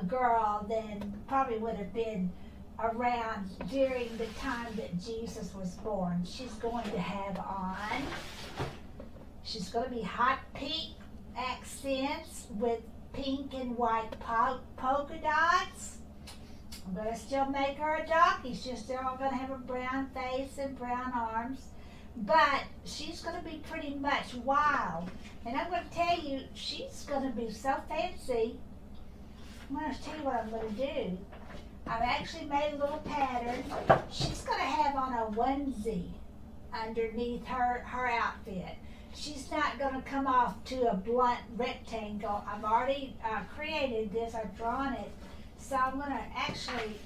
girl than probably would have been around during the time that Jesus was born. She's going to have on, she's going to be hot pink accents with pink and white polka dots. I'm going to still make her a donkey. She's still going to have a brown face and brown arms. But she's going to be pretty much wild. And I'm going to tell you, she's going to be so fancy. I'm going to tell you what I'm going to do. I've actually made a little pattern. She's going to have on a onesie underneath her outfit. She's not going to come off to a blunt rectangle. I've already created this. I've drawn it. So I'm going to actually,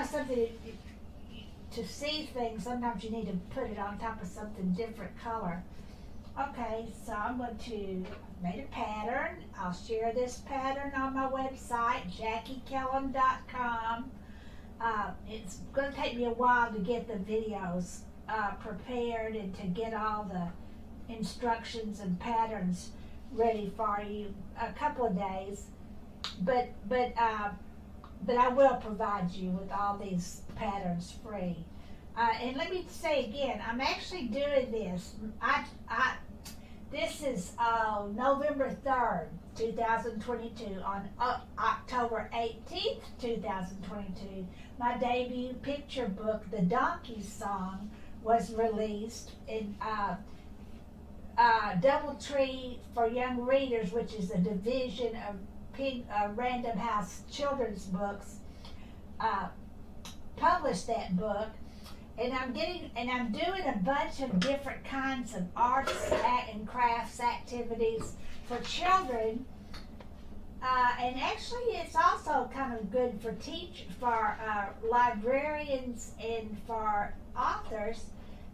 something to see things, sometimes you need to put it on top of something different color. Okay, so I'm going to make a pattern. I'll share this pattern on my website, JackiKellum.com. It's going to take me a while to get the videos prepared and to get all the instructions and patterns ready for you. A couple of days, but I will provide you with all these patterns free. And let me say again, I'm actually doing this. This is November 3rd, 2022. On October 18th, 2022, my debut picture book, The Donkey Song, was released in Doubletree for Young Readers, which is a division of Random House children's books. Published that book, and I'm doing a bunch of different kinds of arts and crafts activities for children, and actually it's also kind of good for librarians and for authors,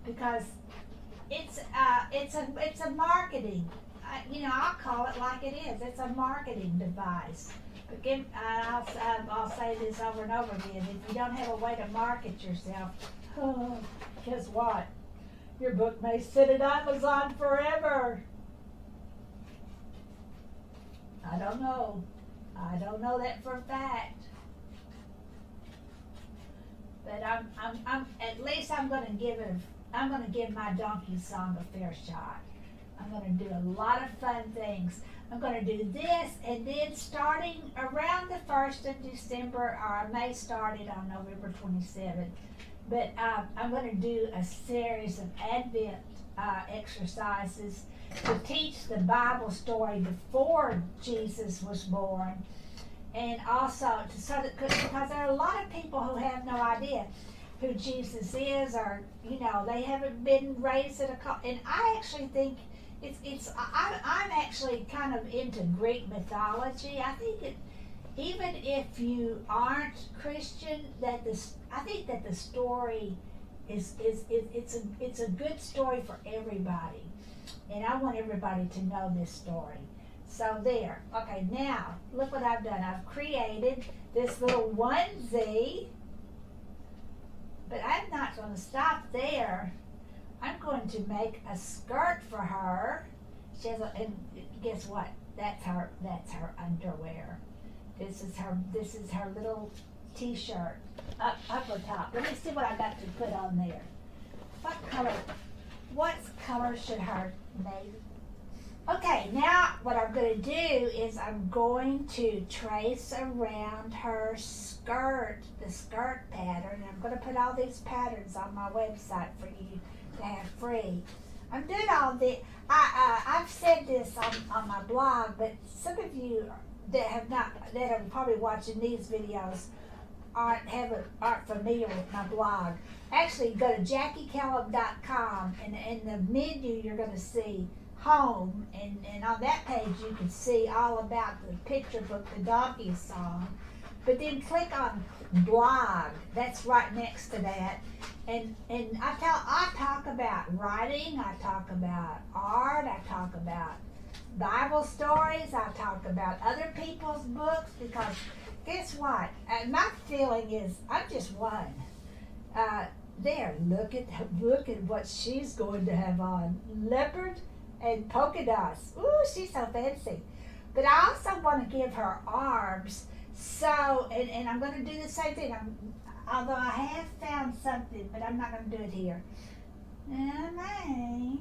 because it's a marketing. I'll call it like it is. It's a marketing device. But I'll say this over and over again. If you don't have a way to market yourself, guess what? Your book may sit at Amazon forever. I don't know. I don't know that for a fact. But at least I'm going to give my donkey song a fair shot. I'm going to do a lot of fun things. I'm going to do this, and then starting around the 1st of December, or I may start it on November 27th, but I'm going to do a series of Advent exercises to teach the Bible story before Jesus was born, and also because there are a lot of people who have no idea who Jesus is, or they haven't been raised in and I actually think I'm actually kind of into Greek mythology. I think even if you aren't Christian, I think that the story it's a good story for everybody, and I want everybody to know this story. So there. Okay, now look what I've done. I've created this little onesie, but I'm not going to stop there. I'm going to make a skirt for her. She has and guess what? That's her underwear. This is her little t-shirt. Upper top. Let me see what I got to put on there. What color should her make? Okay, now what I'm going to do is I'm going to trace around her skirt, the skirt pattern. I'm going to put all these patterns on my website for you to have free. I'm doing all the, I've said this on my blog, but some of you that are probably watching these videos aren't familiar with my blog. Actually, go to JackiKellum.com, and in the menu you're going to see home, and on that page you can see all about the picture book, The Donkey Song. But then click on blog. That's right next to that. And I talk about writing, I talk about art, I talk about Bible stories, I talk about other people's books, because guess what? My feeling is I'm just one. There, look at what she's going to have on. Leopard and polka dots. Ooh, she's so fancy. but I also want to give her arms. So, and I'm going to do the same thing. Although I have found something, but I'm not going to do it here. I may.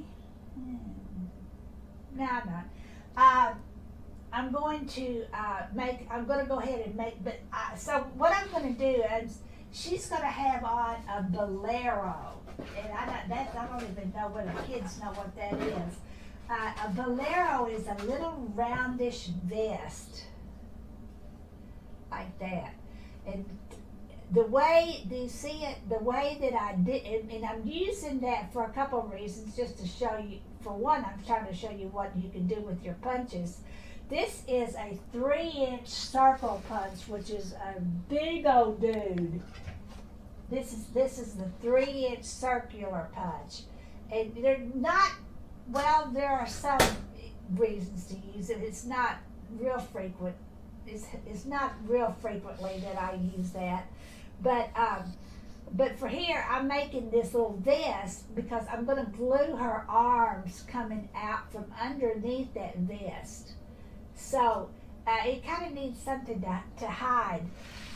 No, I'm not. I'm going to I'm going to go ahead and make, so what I'm going to do is, she's going to have on a bolero. And I don't even know whether kids know what that is. A bolero is a little roundish vest. Like that. And the way, do you see it? The way that I did, and I'm using that for a couple of reasons, just to show you. For one, I'm trying to show you what you can do with your punches. This is a 3-inch circle punch, which is a big old dude. This is the 3-inch circular punch, and they're not. Well, there are some reasons to use it. It's not real frequent. It's not real frequently that I use that, but for here, I'm making this little vest because I'm going to glue her arms coming out from underneath that vest. So it kind of needs something to hide,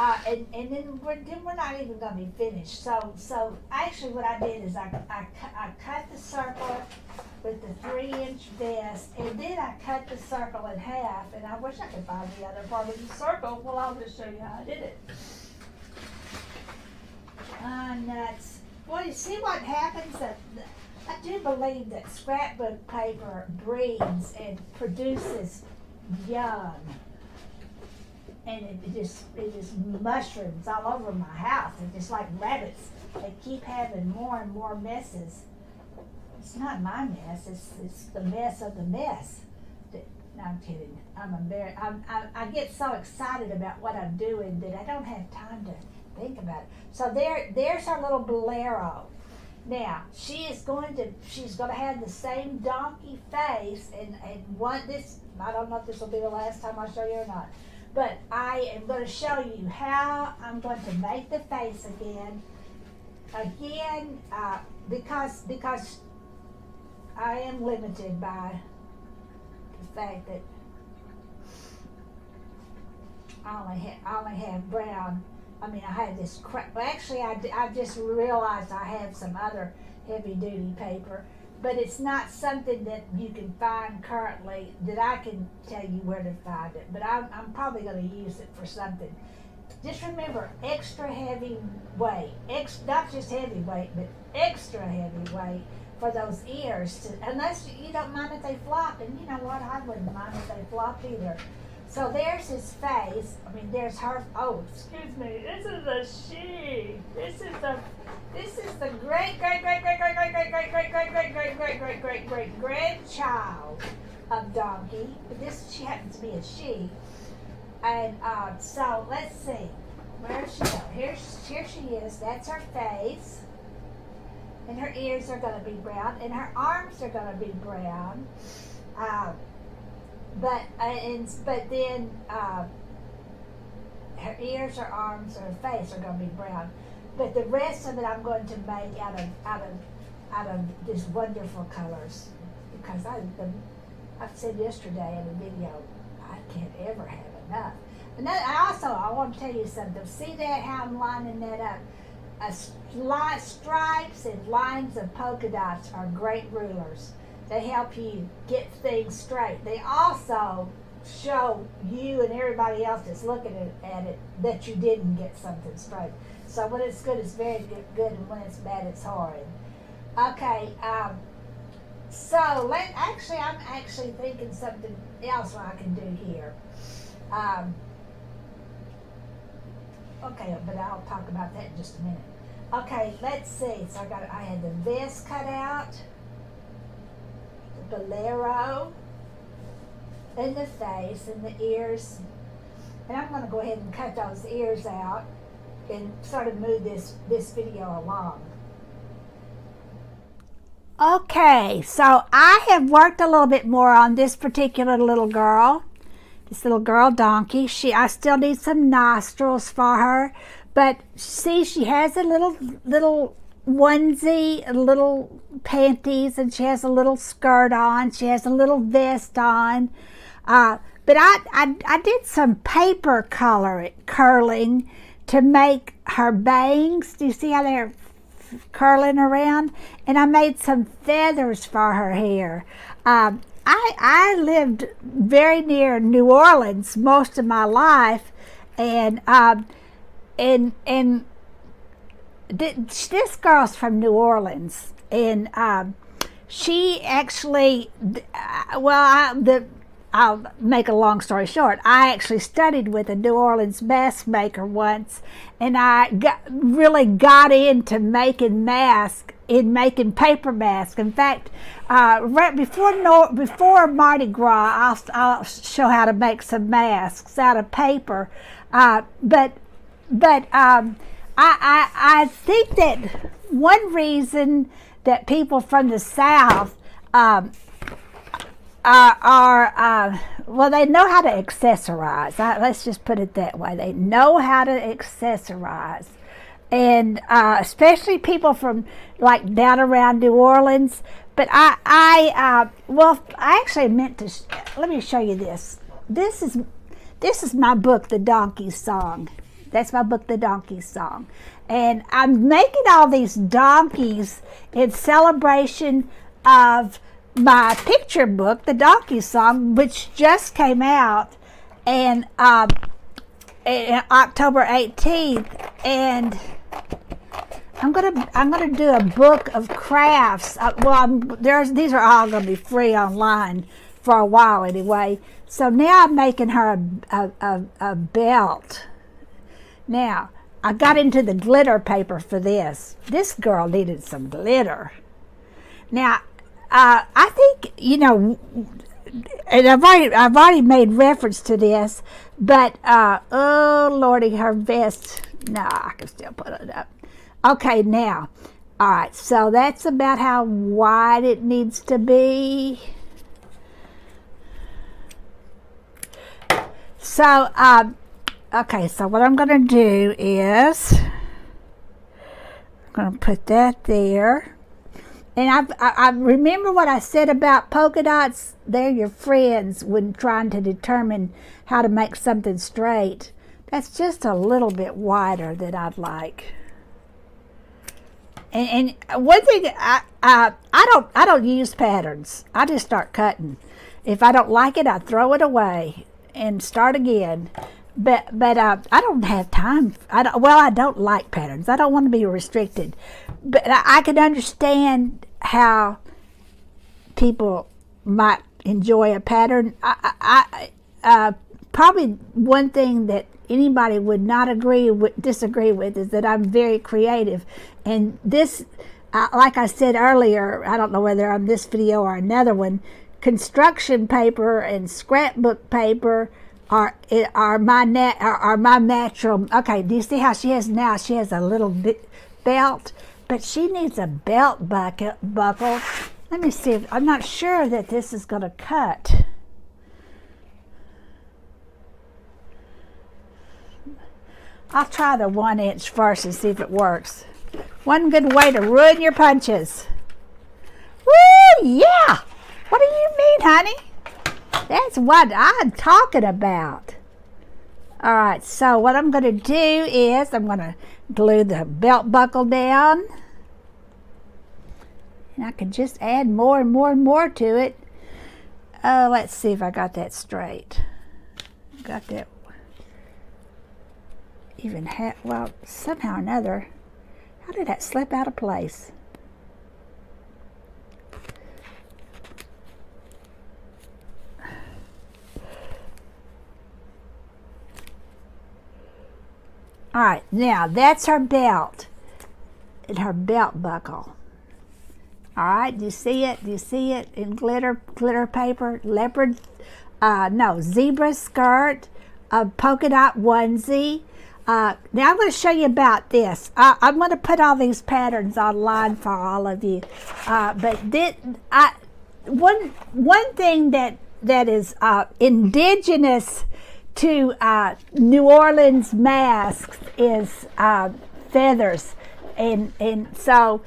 and then we're not even going to be finished. So actually, what I did is I cut the circle with the 3-inch vest, and then I cut the circle in half. And I wish I could find the other part of the circle. Well, I'll just show you how I did it. Nuts. Well, you see what happens? I do believe that scrapbook paper breeds and produces young, and it just mushrooms all over my house. They're just like rabbits. They keep having more and more messes. It's not my mess. It's the mess of the mess. No, I'm kidding. I get so excited about what I'm doing that I don't have time to think about it. So there's our little bolero. Now she's going to have the same donkey face, and this. I don't know if this will be the last time I show you or not, but I am going to show you how I'm going to make the face again, because I am limited by the fact that I only have brown. I mean, I have this well, actually, I just realized I have some other heavy-duty paper, but it's not something that you can find currently that I can tell you where to find it. But I'm probably going to use it for something. Just remember, extra heavy weight, not just heavy weight, but extra heavy weight for those ears. Unless you don't mind if they flop, and you know what, I wouldn't mind if they flopped either. So there's his face. I mean, there's her. Oh, excuse me. This is a she. This is the great grandchild of Donkey. But she happens to be a she. And so let's see. Where does she go? Here she is. That's her face. And her ears are going to be brown, and her arms are going to be brown. But then her ears, her arms, her face are going to be brown. But the rest of it I'm going to make out of these wonderful colors, because I've said yesterday in the video, I can't ever have enough. And I want to tell you something. See that, how I'm lining that up? Stripes and lines of polka dots are great rulers. They help you get things straight. They also show you and everybody else that's looking at it that you didn't get something straight. So when it's good, it's very good, and when it's bad, it's horrid. Okay, so I'm actually thinking something else I can do here. Okay, but I'll talk about that in just a minute. Okay, let's see. So I had the vest cut out, the bolero, and the face, and the ears. And I'm going to go ahead and cut those ears out and sort of move this video along. Okay, so I have worked a little bit more on this particular little girl. This little girl Donkey. I still need some nostrils for her, but see, she has a little onesie, little panties, and she has a little skirt on. She has a little vest on. But but I did some paper curling to make her bangs. Do you see how they're curling around? And I made some feathers for her hair. I lived very near New Orleans most of my life, and this girl's from New Orleans, and she actually, I'll make a long story short. I actually studied with a New Orleans mask maker once, and I really got into making paper masks. In fact, right before Mardi Gras, I'll show how to make some masks out of paper. But I think that one reason that people from the South they know how to accessorize. Let's just put it that way. They know how to accessorize. And especially people from like down around New Orleans. But I actually meant to, let me show you this. This is my book, The Donkey Song. That's my book, The Donkey Song. And I'm making all these donkeys in celebration of my picture book, The Donkey Song, which just came out and October 18th. And I'm gonna do a book of crafts. These are all gonna be free online for a while anyway. So now I'm making her a belt. Now, I got into the glitter paper for this. This girl needed some glitter. Now, I think, and I've already made reference to this, but, oh, Lordy, her vest, no, I can still put it up. Okay, now, all right, so that's about how wide it needs to be. So, okay, so what I'm going to do is I'm going to put that there. And I remember what I said about polka dots. They're your friends when trying to determine how to make something straight. That's just a little bit wider than I'd like. And one thing, I don't use patterns. I just start cutting. If I don't like it, I throw it away and start again. But I don't have time. I don't like patterns. I don't want to be restricted. But I can understand how people might enjoy a pattern. Probably one thing that anybody would not disagree with is that I'm very creative. And this, like I said earlier, I don't know whether on this video or another one, construction paper and scrapbook paper are my natural. Okay, do you see how she has now? She has a little belt, but she needs a belt buckle. Let me see. I'm not sure that this is going to cut. I'll try the 1 inch first and see if it works. One good way to ruin your punches. Woo, yeah! What do you mean, honey? That's what I'm talking about. All right, so what I'm going to do is I'm going to glue the belt buckle down. And I can just add more and more and more to it. Oh, let's see if I got that straight. Got that even well, somehow or another. How did that slip out of place? All right, now that's her belt and her belt buckle. All right, do you see it? Do you see it in glitter paper? Zebra skirt, a polka dot onesie. Now I'm going to show you about this. I'm going to put all these patterns online for all of you. But one thing that is indigenous to New Orleans masks is feathers, and so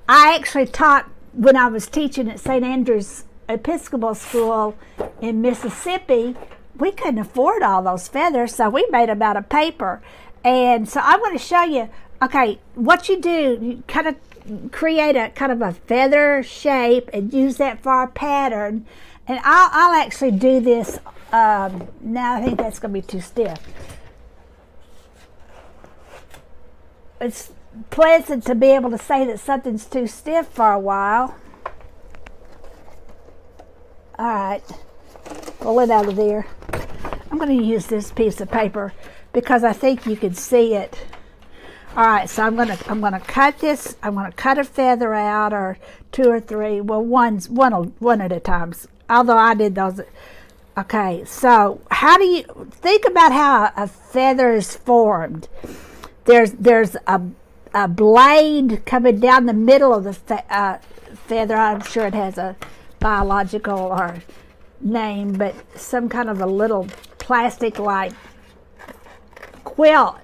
I actually taught when I was teaching at St. Andrew's Episcopal School in Mississippi. we couldn't afford all those feathers, so we made them out of paper. And so I'm going to show you, okay, what you do, you kind of create a kind of a feather shape and use that for our pattern. And I'll actually do this, now I think that's going to be too stiff. It's pleasant to be able to say that something's too stiff for a while. All right, pull it out of there. I'm going to use this piece of paper because I think you can see it. All right, so I'm gonna cut this. I'm gonna cut a feather out, or two or three. Well, one at a time. Although I did those. Okay, so how do you think about how a feather is formed? There's a blade coming down the middle of the feather. I'm sure it has a biological or name, but some kind of a little plastic like quill.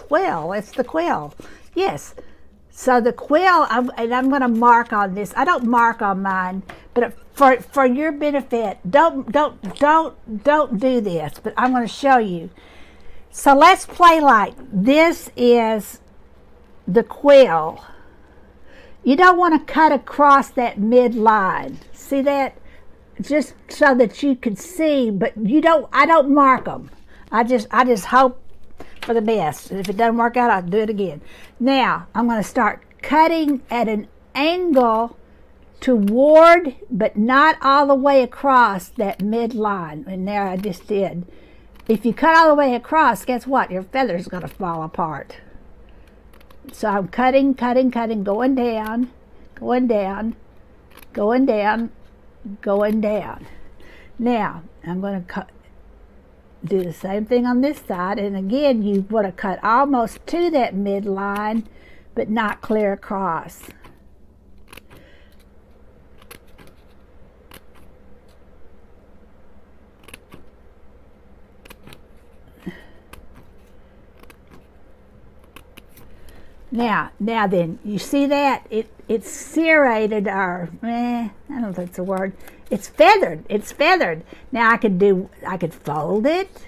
Quill, it's the quill. Yes. So the quill, and I'm going to mark on this. I don't mark on mine, but for your benefit, don't do this. But I'm going to show you. So let's play like this is the quill. You don't want to cut across that midline. See that? Just so that you can see, but you don't. I don't mark them. I just hope for the best. If it doesn't work out, I'll do it again. Now I'm going to start cutting at an angle toward, but not all the way across that midline. And there I just did. If you cut all the way across, guess what? Your feather's going to fall apart. So I'm cutting, going down, going down, going down, going down. Now I'm going to do the same thing on this side, and again you want to cut almost to that midline, but not clear across. Now then, you see that? It's serrated, or, I don't know if that's a word. It's feathered. Now I could fold it,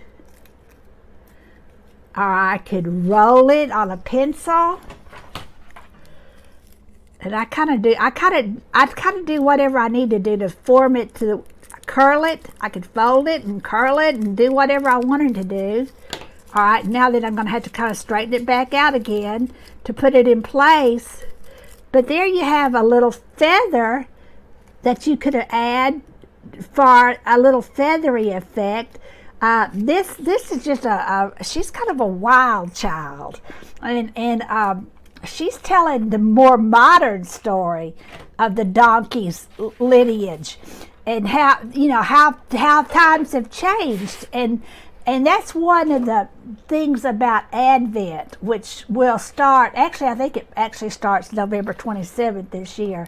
or I could roll it on a pencil. And I kind of do whatever I need to do to form it, to curl it. I could fold it and curl it and do whatever I wanted to do. All right, now then I'm going to have to kind of straighten it back out again to put it in place. But there you have a little feather that you could add for a little feathery effect. This is just she's kind of a wild child, and she's telling the more modern story of the donkey's lineage, and how times have changed, and that's one of the things about Advent, which will start, actually I think it actually starts November 27th this year,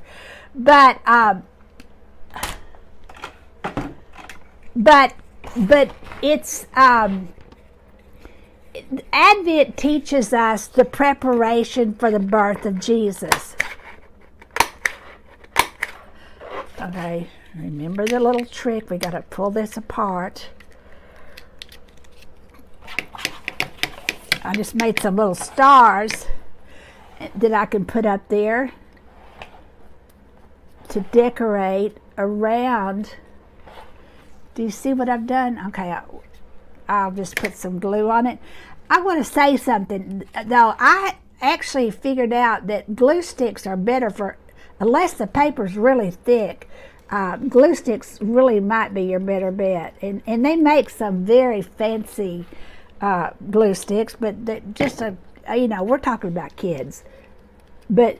but it's Advent teaches us the preparation for the birth of Jesus. Okay, remember the little trick. We got to pull this apart. I just made some little stars that I can put up there to decorate around. Do you see what I've done? Okay, I'll just put some glue on it. I want to say something, though. I actually figured out that glue sticks are better for, unless the paper's really thick, glue sticks really might be your better bet. And they make some very fancy glue sticks, but just we're talking about kids. But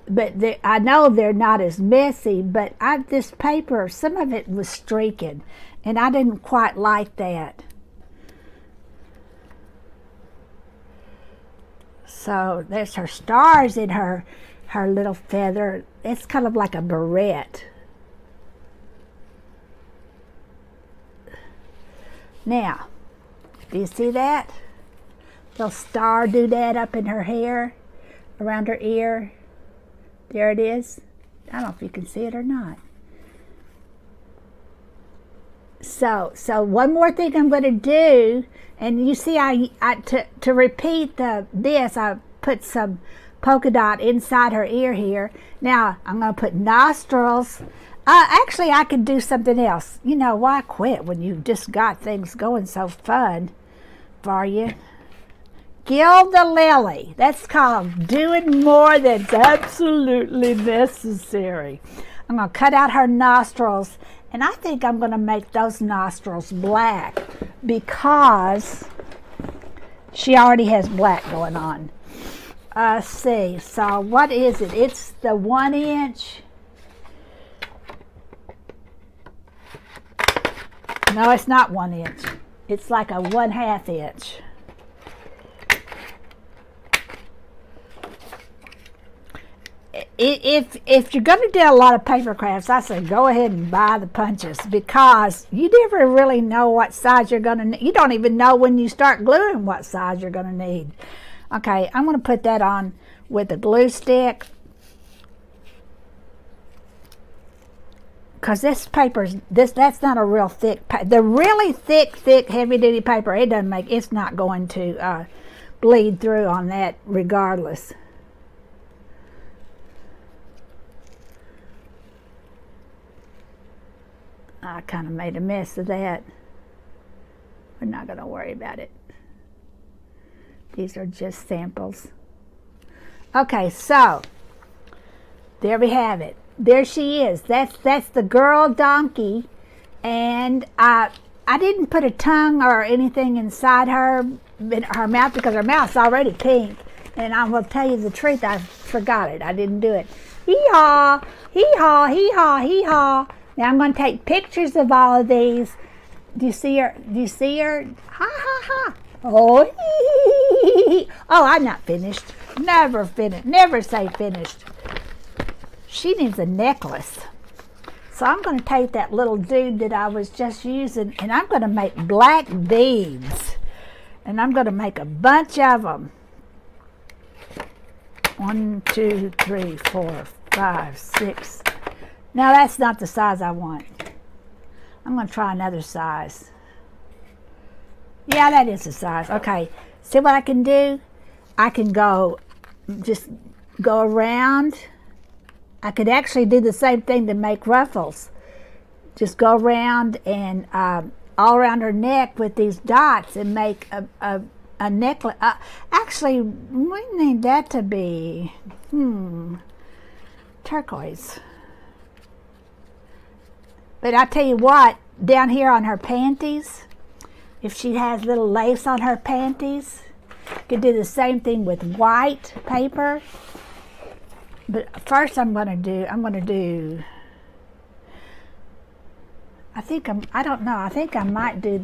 I know they're not as messy, but this paper, some of it was streaking, and I didn't quite like that. So there's her stars in her little feather. It's kind of like a barrette. Now, do you see that? Little star doodad up in her hair, around her ear. There it is. I don't know if you can see it or not. So one more thing I'm going to do, and you see, to repeat this, I put some polka dot inside her ear here. Now I'm going to put nostrils. Actually, I could do something else. You know, why quit when you just got things going so fun for you? Gild the lily. That's called doing more than's absolutely necessary. I'm going to cut out her nostrils, and I think I'm going to make those nostrils black because she already has black going on. Let's see. So what is it? It's the 1 inch. No, it's not 1 inch. It's like a 1/2 inch. If you're going to do a lot of paper crafts, I say go ahead and buy the punches, because you never really know what size you're going to need. You don't even know when you start gluing what size you're going to need. Okay, I'm going to put that on with a glue stick, because this paper's that's not a real thick. The really thick, heavy-duty paper, it's not going to bleed through on that regardless. I kind of made a mess of that. We're not going to worry about it. These are just samples. Okay, so there we have it. There she is. That's the girl donkey, and I didn't put a tongue or anything inside her mouth because her mouth's already pink. And I will tell you the truth, I forgot it. I didn't do it. Hee-haw, hee-haw, hee-haw, hee-haw. Now I'm going to take pictures of all of these. Do you see her? Do you see her? Ha ha ha. Oh, oh, I'm not finished. Never finished. Never say finished. She needs a necklace. So I'm going to take that little dude that I was just using, and I'm going to make black beads. And I'm going to make a bunch of them. 1, 2, 3, 4, 5, 6. Now that's not the size I want. I'm going to try another size. Yeah, that is the size. Okay, see what I can do? I can just go around. I could actually do the same thing to make ruffles. Just go around and all around her neck with these dots and make a necklace. Actually, we need that to be turquoise. But I tell you what, down here on her panties, if she has little lace on her panties, you could do the same thing with white paper. But first I don't know, I think I might do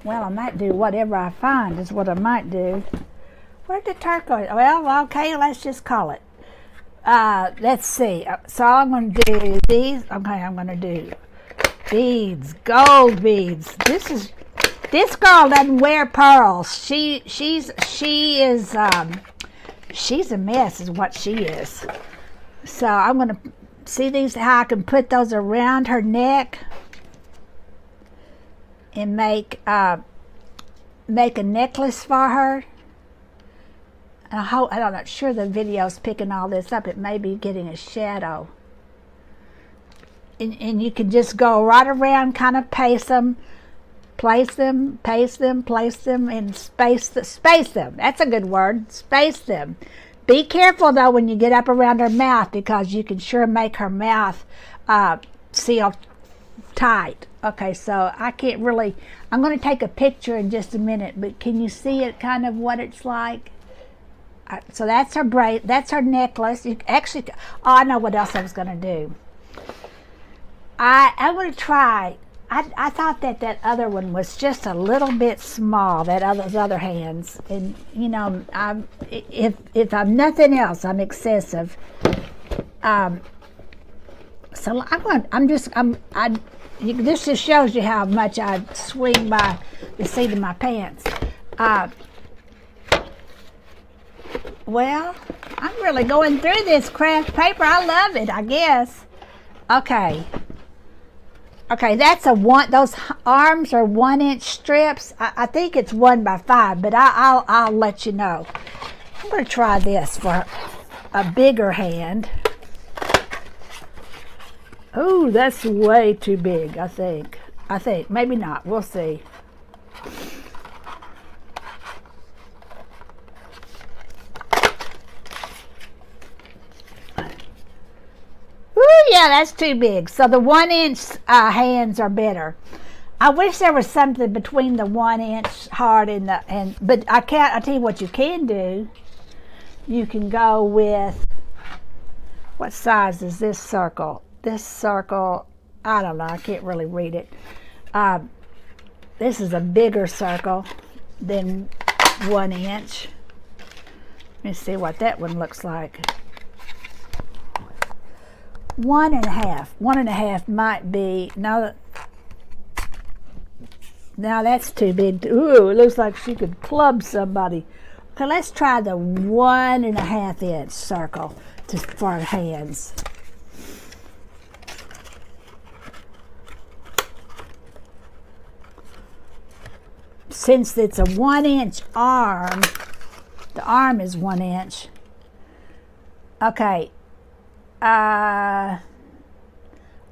I might do whatever I find is what I might do. Where'd the turquoise? Well, okay, let's just call it. Let's see. So I'm going to do these. Okay, I'm going to do beads, gold beads. This girl doesn't wear pearls. She's a mess is what she is. So I'm going to see these, how I can put those around her neck and make a necklace for her. I'm not sure the video's picking all this up. It may be getting a shadow. And you can just go right around, kind of pace them, place them, and space them. That's a good word, space them. Be careful, though, when you get up around her mouth, because you can sure make her mouth seal tight. Okay, so I can't really, I'm going to take a picture in just a minute, but can you see it, kind of what it's like? So that's her that's her necklace. I know what else I was going to do. I'm going to try. I thought that other one was just a little bit small, those other hands. And, you know, if I'm nothing else, I'm excessive. So this just shows you how much I swing by the seat of my pants. Well, I'm really going through this craft paper. I love it, I guess. Okay. Okay, that's a one. Those arms are 1-inch strips. I think it's 1 by 5, but I'll let you know. I'm going to try this for a bigger hand. Oh, that's way too big, I think. Maybe not. We'll see. Ooh, yeah, that's too big. So the 1-inch hands are better. I wish there was something between the 1-inch heart but I can't. I tell you what you can do. You can go with, what size is this circle? This circle, I don't know. I can't really read it. This is a bigger circle than 1 inch. Let me see what that one looks like. 1.5. 1.5 might be. No, that's too big. Ooh, it looks like she could club somebody. Okay, let's try the 1.5 inch circle for her hands. Since it's a 1-inch arm, the arm is 1 inch. Okay. I'm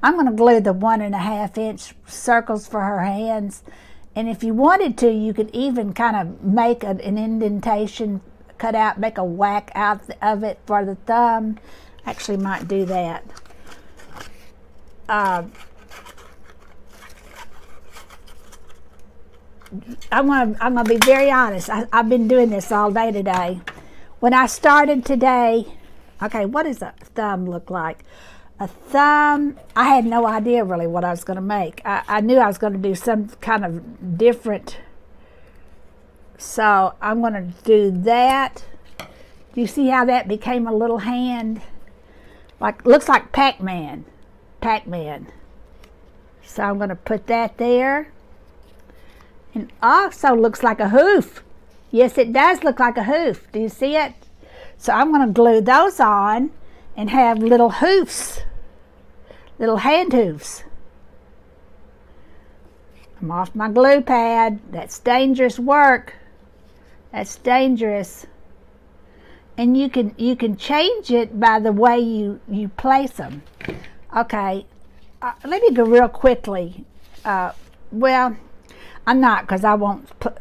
going to glue the 1.5 inch circles for her hands. And if you wanted to, you could even kind of make an indentation, cut out, make a whack out of it for the thumb. Actually might do that. I'm gonna be very honest. I've been doing this all day today. When I started today, okay, what does a thumb look like? A thumb, I had no idea really what I was going to make. I knew I was going to do some kind of different. So I'm going to do that. Do you see how that became a little hand? Like, looks like Pac-Man. Pac-Man. So I'm going to put that there. And also looks like a hoof. Yes, it does look like a hoof. Do you see it? So I'm going to glue those on and have little hoofs, little hand hoofs. I'm off my glue pad. That's dangerous work. That's dangerous. And you can change it by the way you place them. Okay, let me go real quickly. Well, I'm not, because I won't put.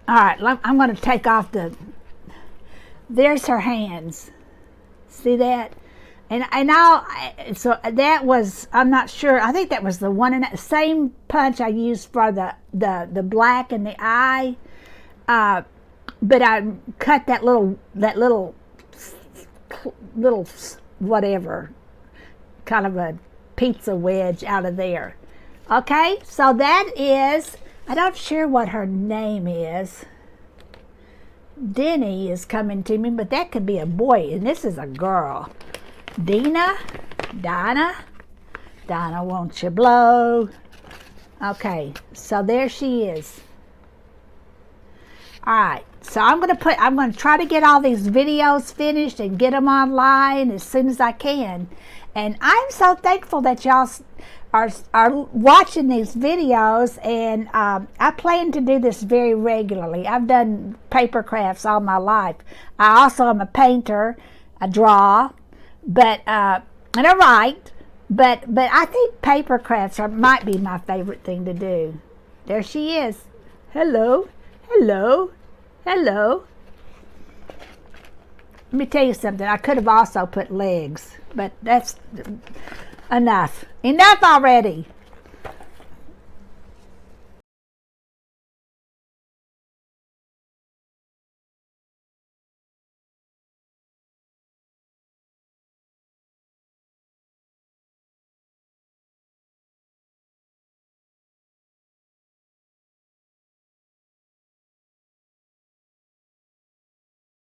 All right, I'm going to take off there's her hands. See that? So that was, I'm not sure, I think that was the same punch I used for the black in the eye. But I cut that little whatever, kind of a pizza wedge out of there. Okay, so that is, I'm not sure what her name is. Denny is coming to me, but that could be a boy, and this is a girl. Dinah, won't you blow? Okay, so there she is. All right, so I'm going to try to get all these videos finished and get them online as soon as I can. And I'm so thankful that y'all are watching these videos, and I plan to do this very regularly. I've done paper crafts all my life. I also am a painter. I draw, and I write. But I think paper crafts might be my favorite thing to do. There she is. Hello, hello, hello. Let me tell you something. I could have also put legs, but that's enough. Enough already.